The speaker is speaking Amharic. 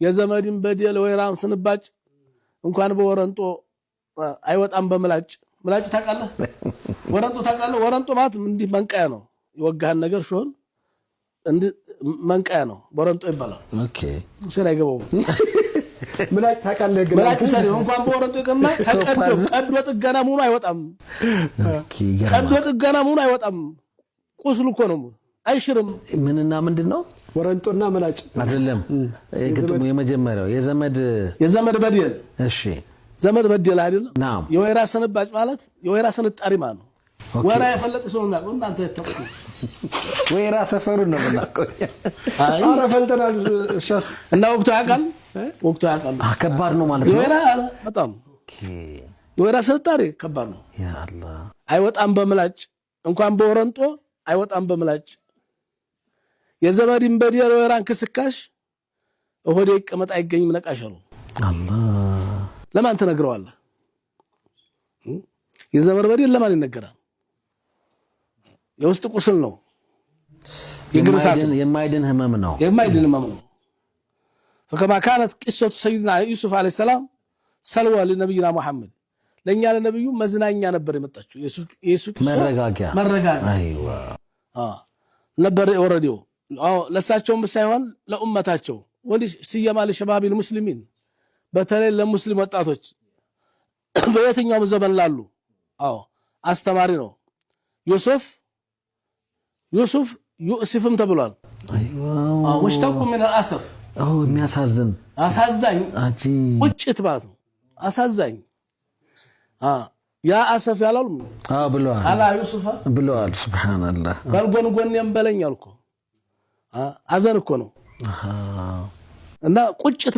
የዘመድን በደል ወይራም ስንባጭ እንኳን በወረንጦ አይወጣም በምላጭ ምላጭ ታውቃለህ ወረንጦ ታውቃለህ ወረንጦ ማለት እንዲህ መንቀያ ነው ይወጋህን ነገር ሾል እንዲህ መንቀያ ነው ወረንጦ ይባላል ኦኬ ስራ ይገባው ምላጭ ታውቃለህ ግን ምላጭ ሰሪው እንኳን በወረንጦ ይቀርና ቀዶ ጥገና ሙሉ አይወጣም ኦኬ ቀዶ ጥገና ሙሉ አይወጣም ቁስሉ እኮ ነው አይሽርም ምንና ምንድነው ወረንጦና ምላጭ አይደለም ግጥሙ የመጀመሪያው የዘመድ በደል እሺ ዘመድ በደል አይደለም የወይራ ሰንባጭ ማለት የወይራ ሰንጣሪ ማለት ነው ወይራ የፈለጠ ሰው ነው ያለው እናንተ ተጠቁ ወይራ ሰፈሩ ነው ብናቆ አረ ፈልተናል ሻስ እና ወቅቱ ያቃል ከባድ ነው ማለት ነው የወይራ በጣም የወይራ ሰንጣሪ ከባድ ነው ያ አላህ አይወጣም በምላጭ እንኳን በወረንጦ አይወጣም በምላጭ የዘመድን በደል ወይራን ክስካሽ እሆዴ ይቀመጥ አይገኝም ነቃሻሉ አላህ ለማን ተነግረዋለህ የዘመድ በደል ለማን ይነገራል የውስጥ ቁስል ነው የግርሳት የማይድን ህመም ነው فكما كانت قصه سيدنا يوسف عليه السلام سلوى لنبينا محمد ለኛ ለነብዩ መዝናኛ ነበር የመጣችው ኢየሱስ መረጋጋያ አይዋ ነበር ኦሬዲዮ ለሳቸውም ሳይሆን ለኡመታቸው ወዲ ሲያማ ለሸባብ المسلمين በተለይ ለሙስሊም ወጣቶች በየትኛው ዘመን ላሉ አስተማሪ ነው ዩሱፍ ዩሱፍም ተብሏል አይዋ ወሽታቁ من الاسف የሚያሳዝን አሳዛኝ አጂ ቁጭት ማለት ነው አሳዛኝ ያ አሰፍ ያላሉ ብለዋል አላ ዩሱፍ ብለዋል ሱብሃንአላህ ባልጎን የምበለኝ አልኩ አዘን እኮ ነው እና ቁጭት